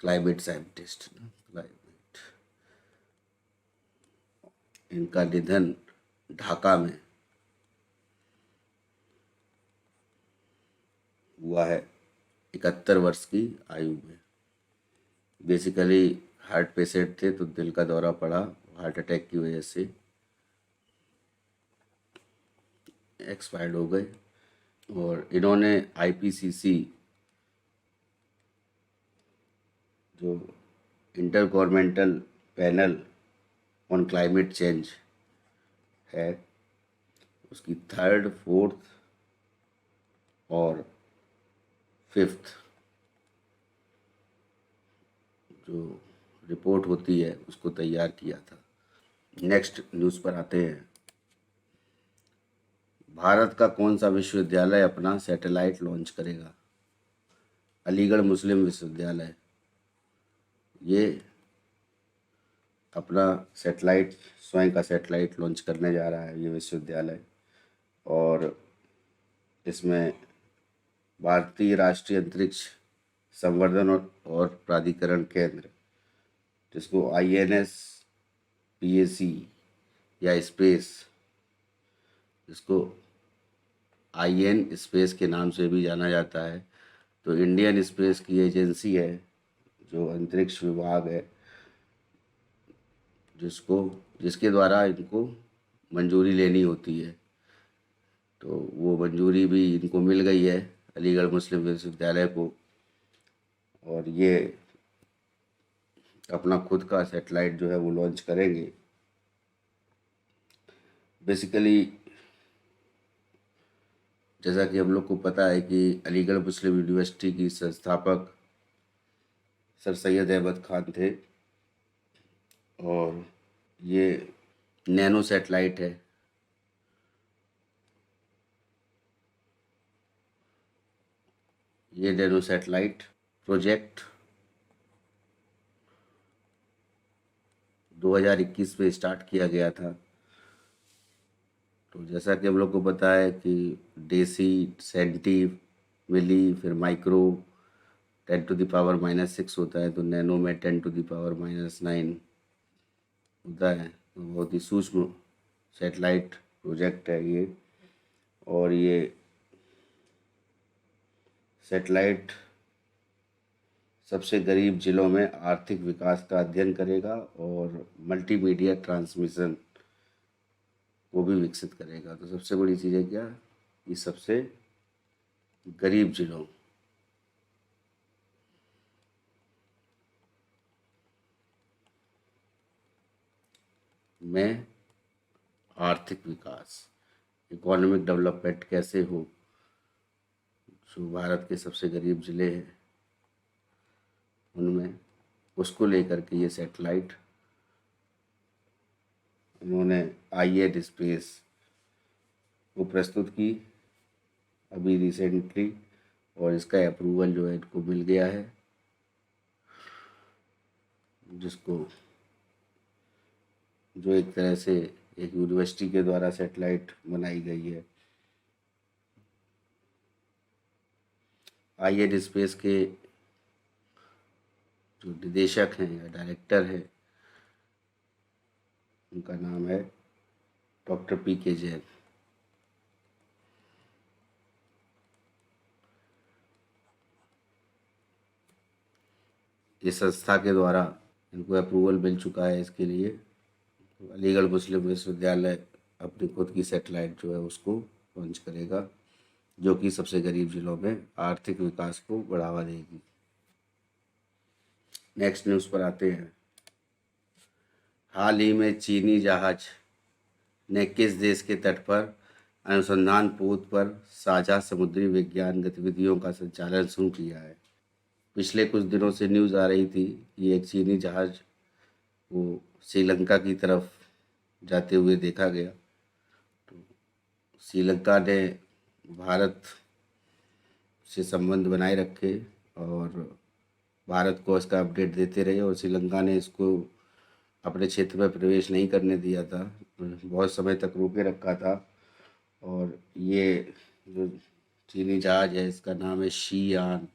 Climate scientist, climate. इनका निधन ढाका में हुआ है 71 वर्ष की आयु में। बेसिकली हार्ट पेशेंट थे, तो दिल का दौरा पड़ा, हार्ट अटैक की वजह से एक्सपायर्ड हो गए। और इन्होंने IPCC जो inter governmental panel on climate change है उसकी 3rd, 4th और 5th जो रिपोर्ट होती है उसको तैयार किया था। नेक्स्ट न्यूज़ पर आते हैं। भारत का कौन सा विश्वविद्यालय अपना सैटेलाइट लॉन्च करेगा? अलीगढ़ मुस्लिम विश्वविद्यालय ये अपना सैटेलाइट, स्वयं का सैटेलाइट लॉन्च करने जा रहा है ये विश्वविद्यालय। और इसमें भारतीय राष्ट्रीय अंतरिक्ष संवर्धन और प्राधिकरण केंद्र, जिसको INS PAC या स्पेस, जिसको IN स्पेस के नाम से भी जाना जाता है, तो इंडियन स्पेस की एजेंसी है जो अंतरिक्ष विभाग है, जिसके द्वारा इनको मंजूरी लेनी होती है। तो वो मंजूरी भी इनको मिल गई है अलीगढ़ मुस्लिम विश्वविद्यालय को, और ये अपना खुद का सैटेलाइट जो है वो लॉन्च करेंगे। बेसिकली जैसा कि हम लोग को पता है कि अलीगढ़ मुस्लिम यूनिवर्सिटी की संस्थापक सर सैयद अहमद खान थे, और ये नैनो सैटेलाइट है। ये नैनो सैटेलाइट प्रोजेक्ट 2021 में स्टार्ट किया गया था। तो जैसा कि हम लोग को पता है कि डेसी, सेंटी, मिली, फिर माइक्रो 10⁻⁻6 होता है, तो नैनो में 10⁻⁻9 होता है। तो बहुत ही सूक्ष्म सैटेलाइट प्रोजेक्ट है ये। और ये सैटेलाइट सबसे गरीब जिलों में आर्थिक विकास का अध्ययन करेगा और मल्टीमीडिया ट्रांसमिशन को भी विकसित करेगा। तो सबसे बड़ी चीज़ है क्या, ये सबसे गरीब जिलों में आर्थिक विकास, इकोनॉमिक डेवलपमेंट कैसे हो, जो भारत के सबसे गरीब ज़िले हैं उनमें, उसको लेकर के ये सैटेलाइट उन्होंने IN स्पेस को प्रस्तुत की अभी रिसेंटली, और इसका अप्रूवल जो है इनको मिल गया है, जिसको जो एक तरह से एक यूनिवर्सिटी के द्वारा सैटेलाइट बनाई गई है। IN स्पेस के जो निदेशक हैं या डायरेक्टर हैं, उनका नाम है डॉक्टर PK जैन। इस संस्था के द्वारा इनको अप्रूवल मिल चुका है इसके लिए। तो अलीगढ़ मुस्लिम विश्वविद्यालय अपनी खुद की सैटेलाइट जो है उसको लॉन्च करेगा, जो कि सबसे गरीब जिलों में आर्थिक विकास को बढ़ावा देगी। नेक्स्ट न्यूज़ पर आते हैं। हाल ही में चीनी जहाज ने किस देश के तट पर अनुसंधान पोत पर साझा समुद्री विज्ञान गतिविधियों का संचालन शुरू किया है? पिछले कुछ दिनों से न्यूज़ आ रही थी कि एक चीनी जहाज को श्रीलंका की तरफ जाते हुए देखा गया। तो श्रीलंका ने भारत से संबंध बनाए रखे और भारत को इसका अपडेट देते रहे, और श्रीलंका ने इसको अपने क्षेत्र में प्रवेश नहीं करने दिया था, बहुत समय तक रोके रखा था। और ये जो चीनी जहाज है इसका नाम है शीयान,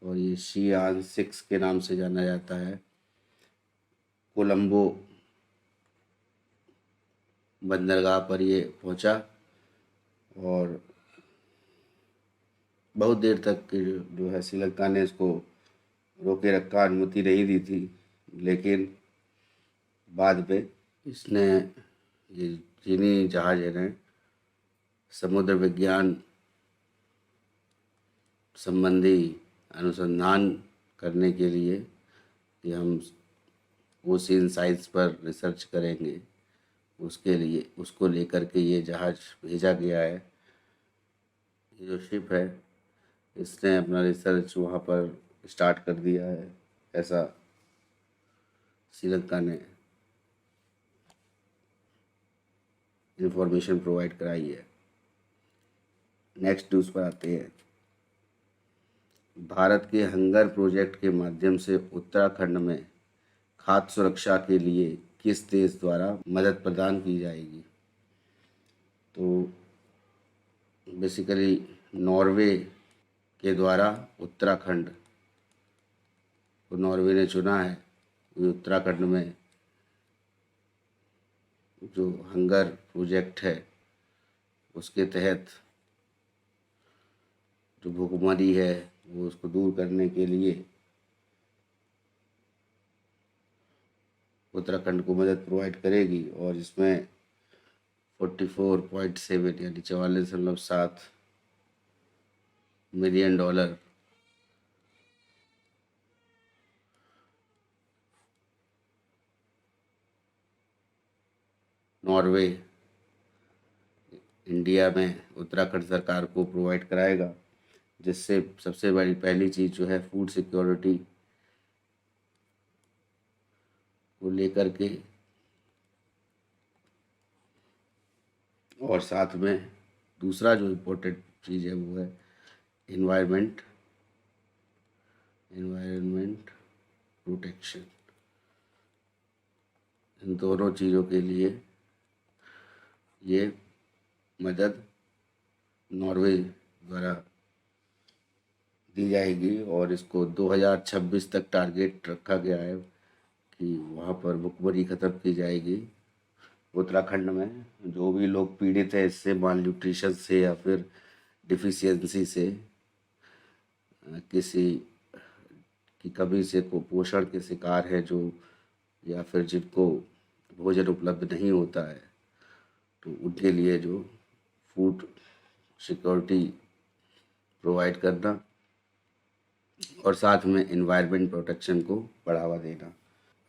और ये शीयान 6 के नाम से जाना जाता है। कोलंबो बंदरगाह पर ये पहुंचा और बहुत देर तक जो है श्रीलंका ने इसको रोके रखा, अनुमति नहीं दी थी, लेकिन बाद में इसने, ये चीनी जहाज है ने समुद्र विज्ञान संबंधी अनुसंधान करने के लिए कि हम ओशियन साइंस पर रिसर्च करेंगे, उसके लिए उसको लेकर के ये जहाज़ भेजा गया है। ये जो शिप है इसने अपना रिसर्च वहाँ पर स्टार्ट कर दिया है, ऐसा श्रीलंका ने इंफॉर्मेशन प्रोवाइड कराई है। नेक्स्ट न्यूज़ पर आते हैं। भारत के हंगर प्रोजेक्ट के माध्यम से उत्तराखंड में खाद्य सुरक्षा के लिए किस देश द्वारा मदद प्रदान की जाएगी? तो बेसिकली नॉर्वे के द्वारा उत्तराखंड को नॉर्वे ने चुना है। ये उत्तराखंड में जो हंगर प्रोजेक्ट है उसके तहत जो भूखमरी है वो उसको दूर करने के लिए उत्तराखंड को मदद प्रोवाइड करेगी, और इसमें 44.7 यानी 44.7 मिलियन डॉलर नॉर्वे इंडिया में उत्तराखंड सरकार को प्रोवाइड कराएगा, जिससे सबसे बड़ी पहली चीज़ जो है फूड सिक्योरिटी को लेकर के, और साथ में दूसरा जो इम्पोर्टेंट चीज़ है वो है इन्वायरमेंट इन्वायरमेंट प्रोटेक्शन। इन दोनों चीज़ों के लिए ये मदद नॉर्वे द्वारा दी जाएगी, और इसको 2026 तक टारगेट रखा गया है कि वहाँ पर भुखमरी ख़त्म की जाएगी। उत्तराखंड में जो भी लोग पीड़ित है इससे, माल न्यूट्रिशन से या फिर डिफिशियंसी से, किसी की कमी से, कुपोषण के शिकार है जो, या फिर जिनको भोजन उपलब्ध नहीं होता है, तो उनके लिए जो फूड सिक्योरिटी प्रोवाइड करना, और साथ में इन्वायरमेंट प्रोटेक्शन को बढ़ावा देना।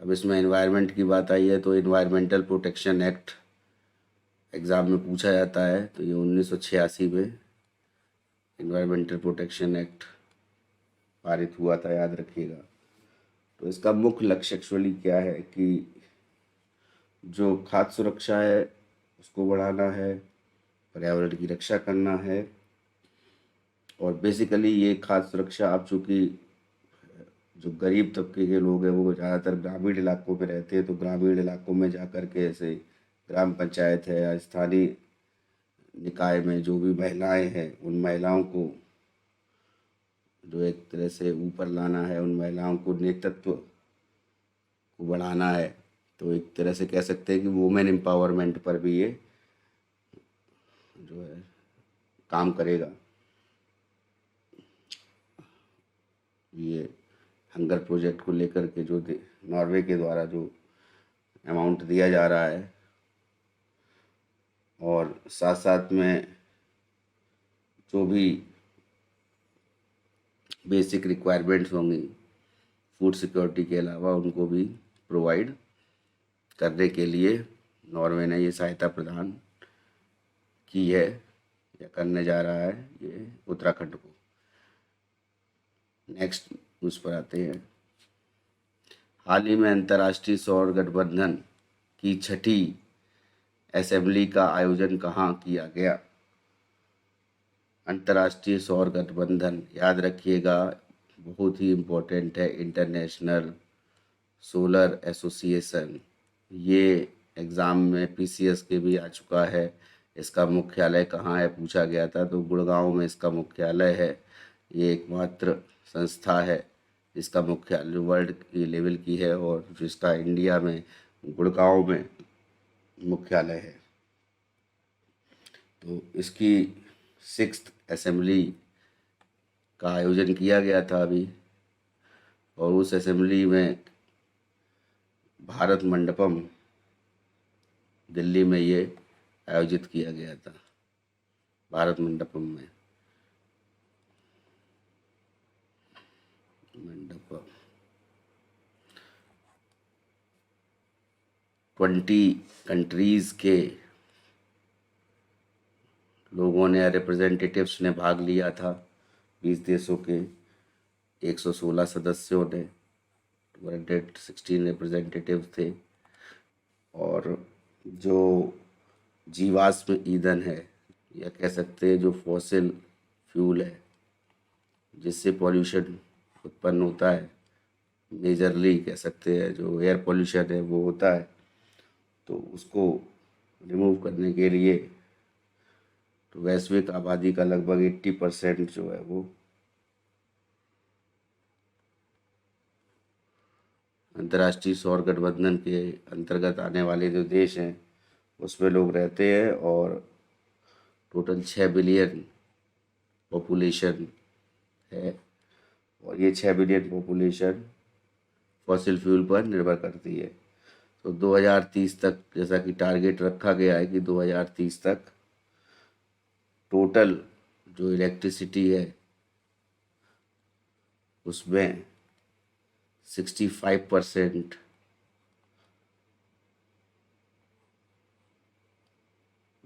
अब इसमें इन्वायरमेंट की बात आई है तो इन्वायरमेंटल प्रोटेक्शन एक्ट एग्ज़ाम में पूछा जाता है, तो ये 1986 में इन्वायरमेंटल प्रोटेक्शन एक्ट पारित हुआ था, याद रखिएगा। तो इसका मुख्य लक्ष्य एक्चुअली क्या है कि जो खाद्य सुरक्षा है उसको बढ़ाना है, पर्यावरण की रक्षा करना है, और बेसिकली ये खाद्य सुरक्षा, अब चूँकि जो गरीब तबके के लोग हैं वो ज़्यादातर ग्रामीण इलाकों में रहते हैं, तो ग्रामीण इलाकों में जा कर के ऐसे ग्राम पंचायत है या स्थानीय निकाय में जो भी महिलाएं हैं, उन महिलाओं को जो एक तरह से ऊपर लाना है, उन महिलाओं को नेतृत्व को बढ़ाना है। तो एक तरह से कह सकते हैं कि वुमेन एम्पावरमेंट पर भी ये जो है काम करेगा। ये हंगर प्रोजेक्ट को लेकर के जो नॉर्वे के द्वारा जो अमाउंट दिया जा रहा है, और साथ साथ में जो भी बेसिक रिक्वायरमेंट्स होंगी फूड सिक्योरिटी के अलावा, उनको भी प्रोवाइड करने के लिए नॉर्वे ने ये सहायता प्रदान की है या करने जा रहा है ये उत्तराखंड को। नेक्स्ट उस पर आते हैं। हाल ही में अंतर्राष्ट्रीय सौर गठबंधन की छठी असेंबली का आयोजन कहाँ किया गया? अंतर्राष्ट्रीय सौर गठबंधन, याद रखिएगा, बहुत ही इम्पोर्टेंट है, इंटरनेशनल सोलर एसोसिएशन। ये एग्ज़ाम में पीसीएस के भी आ चुका है। इसका मुख्यालय कहाँ है पूछा गया था, तो गुड़गांव में इसका मुख्यालय है। ये एकमात्र संस्था है जिसका मुख्यालय वर्ल्ड की लेवल की है, और जिसका इंडिया में गुड़गांव में मुख्यालय है। तो इसकी 6th असेंबली का आयोजन किया गया था अभी, और उस असेंबली में भारत मंडपम दिल्ली में ये आयोजित किया गया था, भारत मंडपम में। मंडपम 20 कंट्रीज़ के लोगों ने, रिप्रेजेंटेटिव्स ने भाग लिया था। 20 देशों के 116 सदस्यों ने, 216 रिप्रेजेंटेटिव थे। और जो जीवाश्म ईंधन है, या कह सकते हैं जो फॉसिल फ्यूल है, जिससे पॉल्यूशन उत्पन्न होता है, मेजरली कह सकते हैं जो एयर पॉल्यूशन है वो होता है, तो उसको रिमूव करने के लिए तो वैश्विक आबादी का लगभग 80% जो है वो अंतर्राष्ट्रीय सौर गठबंधन के अंतर्गत आने वाले जो देश हैं उसमें लोग रहते हैं, और टोटल 6 बिलियन पॉपुलेशन है, और ये 6 बिलियन पॉपुलेशन फॉसिल फ्यूल पर निर्भर करती है। तो 2030 तक, जैसा कि टारगेट रखा गया है कि 2030 तक टोटल जो इलेक्ट्रिसिटी है उसमें 65%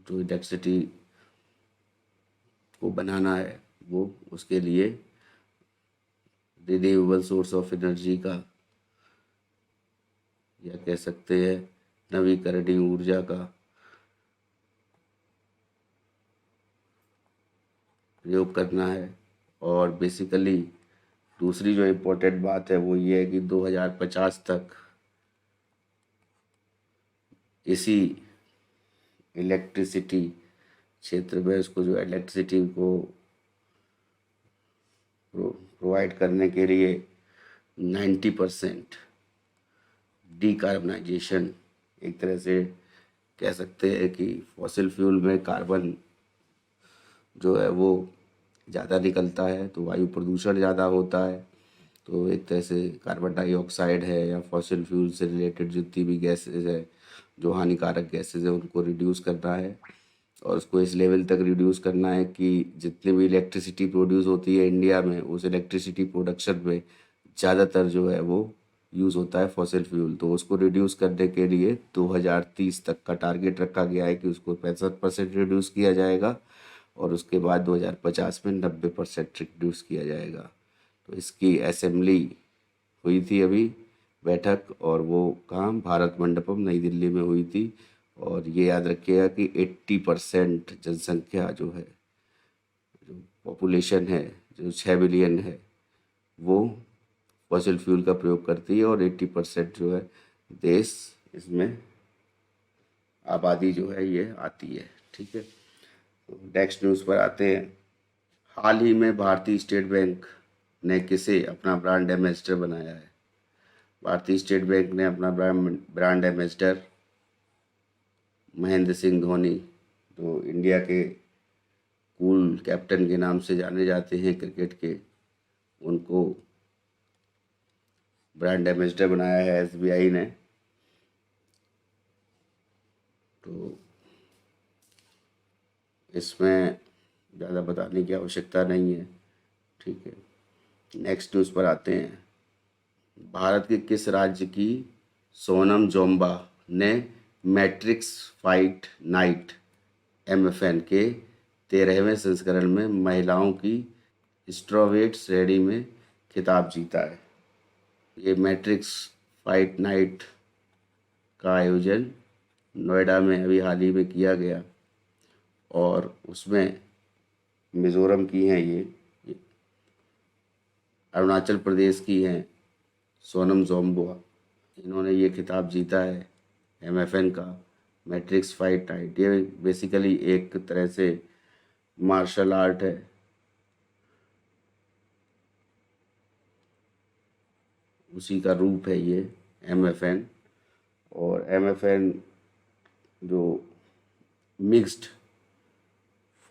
जो इलेक्ट्रिसिटी को बनाना है, वो उसके लिए रिन्यूएबल सोर्स ऑफ एनर्जी का, या कह सकते हैं नवीकरणीय ऊर्जा का प्रयोग करना है। और बेसिकली दूसरी जो इम्पोर्टेंट बात है वो ये है कि 2050 तक इसी इलेक्ट्रिसिटी क्षेत्र में उसको जो इलेक्ट्रिसिटी को प्रोवाइड करने के लिए 90% डीकार्बनाइजेशन, एक तरह से कह सकते हैं कि फॉसिल फ्यूल में कार्बन जो है वो ज़्यादा निकलता है तो वायु प्रदूषण ज़्यादा होता है। तो एक तरह से कार्बन डाइऑक्साइड है या फॉसिल फ्यूल से रिलेटेड जितनी भी गैसेज है, जो हानिकारक गैसेज है, उनको रिड्यूस करना है। और उसको इस लेवल तक रिड्यूस करना है कि जितनी भी इलेक्ट्रिसिटी प्रोड्यूस होती है इंडिया में, उस इलेक्ट्रिसिटी प्रोडक्शन में ज़्यादातर जो है वो यूज़ होता है फॉसिल फ्यूल। तो उसको रिड्यूस करने के लिए 2030 तक का टारगेट रखा गया है कि उसको 65% रिड्यूस किया जाएगा और उसके बाद 2050 में 90% रिड्यूस किया जाएगा। तो इसकी असेंबली हुई थी अभी बैठक, और वो कहाँ, भारत मंडपम नई दिल्ली में हुई थी। और ये याद रखिएगा कि 80% जनसंख्या जो है, जो पॉपुलेशन है, जो 6 बिलियन है, वो फॉसिल फ्यूल का प्रयोग करती है और 80% जो है देश इसमें आबादी जो है ये आती है। ठीक है, तो नेक्स्ट न्यूज़ पर आते हैं। हाल ही में भारतीय स्टेट बैंक ने किसे अपना ब्रांड एम्बेसडर बनाया है? भारतीय स्टेट बैंक ने अपना ब्रांड एम्बेसडर महेंद्र सिंह धोनी, जो इंडिया के कूल कैप्टन के नाम से जाने जाते हैं क्रिकेट के, उनको ब्रांड एम्बेसडर बनाया है एसबीआई ने। तो इसमें ज़्यादा बताने की आवश्यकता नहीं है। ठीक है, नेक्स्ट न्यूज़ पर आते हैं। भारत के किस राज्य की सोनम जोंबा ने मैट्रिक्स फाइट नाइट एमएफएन के 13वें संस्करण में महिलाओं की स्ट्रॉवेट श्रेणी में खिताब जीता है? ये मैट्रिक्स फाइट नाइट का आयोजन नोएडा में अभी हाल ही में किया गया और उसमें मिज़ोरम की हैं, ये अरुणाचल प्रदेश की हैं सोनम जोंबा, इन्होंने ये खिताब जीता है एमएफएन का मैट्रिक्स फाइट नाइट। ये बेसिकली एक तरह से मार्शल आर्ट है, उसी का रूप है ये एमएफएन। और एमएफएन जो मिक्स्ड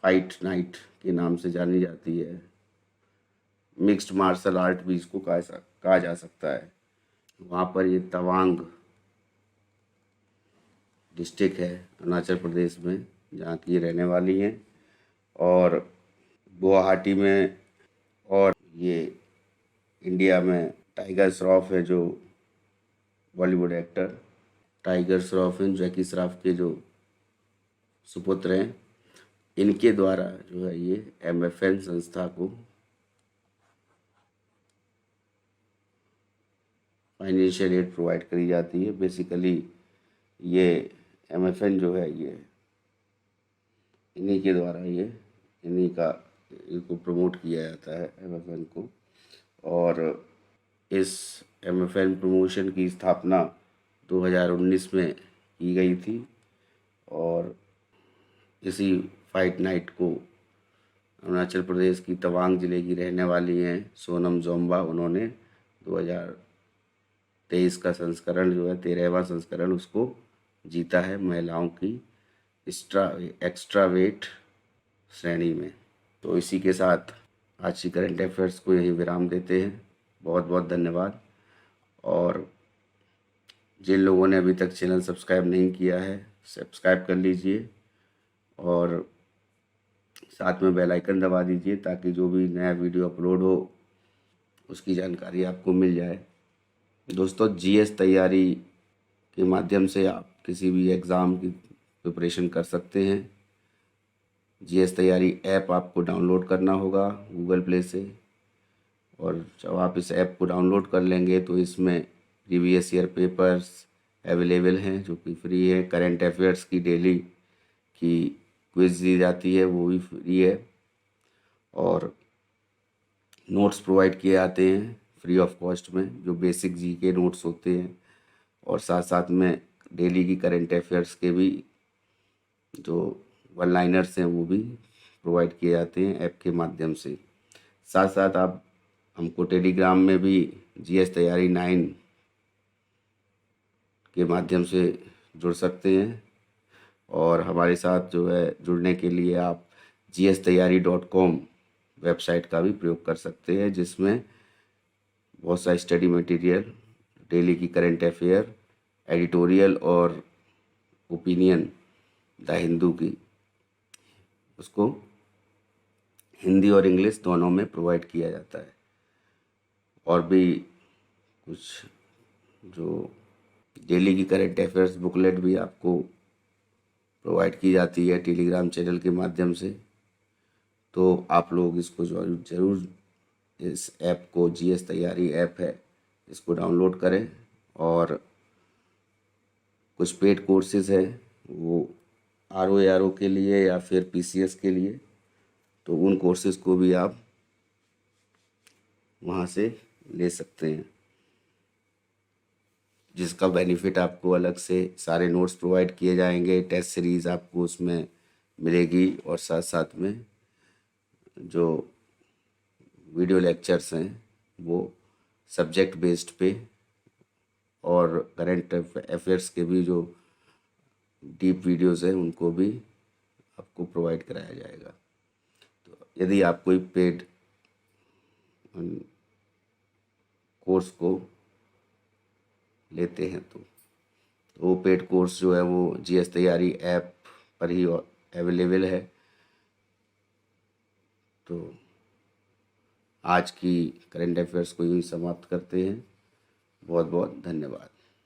फाइट नाइट के नाम से जानी जाती है, मिक्स्ड मार्शल आर्ट भी इसको कहा जा सकता है। वहाँ पर ये तवांग डिस्ट्रिक्ट है अरुणाचल प्रदेश में, जहाँ की रहने वाली हैं। और गुवाहाटी में, और ये इंडिया में टाइगर श्रॉफ है जो बॉलीवुड एक्टर, टाइगर श्रॉफ हैं जैकी श्रॉफ के जो सुपुत्र हैं, इनके द्वारा जो है ये एमएफएन संस्था को फाइनेंशियल एड प्रोवाइड करी जाती है। बेसिकली ये एमएफएन जो है ये इन्हीं के द्वारा इनको प्रमोट किया जाता है एमएफएन को। और इस एमएफएन प्रमोशन की स्थापना 2019 में की गई थी और इसी फाइट नाइट को अरुणाचल प्रदेश की तवांग ज़िले की रहने वाली हैं सोनम जोंबा, उन्होंने 2023 का संस्करण जो है 13वां संस्करण उसको जीता है महिलाओं की एक्स्ट्रा वेट श्रेणी में। तो इसी के साथ आज की करंट अफेयर्स को यहीं विराम देते हैं। बहुत बहुत धन्यवाद। और जिन लोगों ने अभी तक चैनल सब्सक्राइब नहीं किया है, सब्सक्राइब कर लीजिए और साथ में बेल आइकन दबा दीजिए ताकि जो भी नया वीडियो अपलोड हो उसकी जानकारी आपको मिल जाए। दोस्तों, जीएस तैयारी के माध्यम से आप किसी भी एग्ज़ाम की प्रिपरेशन कर सकते हैं। जीएस तैयारी ऐप आपको डाउनलोड करना होगा गूगल प्ले से। और जब आप इस ऐप को डाउनलोड कर लेंगे तो इसमें प्रीवियस ईयर पेपर्स अवेलेबल हैं जो कि फ्री है। करंट अफेयर्स की डेली की क्विज दी जाती है, वो भी फ्री है। और नोट्स प्रोवाइड किए जाते हैं फ्री ऑफ कॉस्ट में, जो बेसिक जी के नोट्स होते हैं। और साथ साथ में डेली की करंट अफेयर्स के भी जो वन लाइनर्स हैं वो भी प्रोवाइड किए जाते हैं ऐप के माध्यम से। साथ साथ आप हमको टेलीग्राम में भी जीएस तैयारी 9 के माध्यम से जुड़ सकते हैं। और हमारे साथ जो है जुड़ने के लिए आप gstayari.com वेबसाइट का भी प्रयोग कर सकते हैं, जिसमें बहुत सारी स्टडी मटेरियल, डेली की करंट अफेयर, एडिटोरियल और ओपिनियन द हिंदू की, उसको हिंदी और इंग्लिश दोनों में प्रोवाइड किया जाता है। और भी कुछ जो डेली की करंट अफेयर्स बुकलेट भी आपको प्रोवाइड की जाती है टेलीग्राम चैनल के माध्यम से। तो आप लोग इसको ज़रूर इस ऐप को, जीएस तैयारी ऐप है, इसको डाउनलोड करें। और कुछ पेड कोर्सेज़ हैं वो आरओ के लिए या फिर पीसीएस के लिए, तो उन कोर्सेज़ को भी आप वहाँ से ले सकते हैं, जिसका बेनिफिट आपको अलग से सारे नोट्स प्रोवाइड किए जाएंगे, टेस्ट सीरीज़ आपको उसमें मिलेगी। और साथ साथ में जो वीडियो लेक्चर्स हैं वो सब्जेक्ट बेस्ड पे, और करंट अफेयर्स के भी जो डीप वीडियोस हैं उनको भी आपको प्रोवाइड कराया जाएगा। तो यदि आप कोई पेड कोर्स को लेते हैं तो वो पेड कोर्स जो है वो जीएस तैयारी ऐप पर ही अवेलेबल है। तो आज की करंट अफेयर्स को यूँ समाप्त करते हैं। बहुत बहुत धन्यवाद।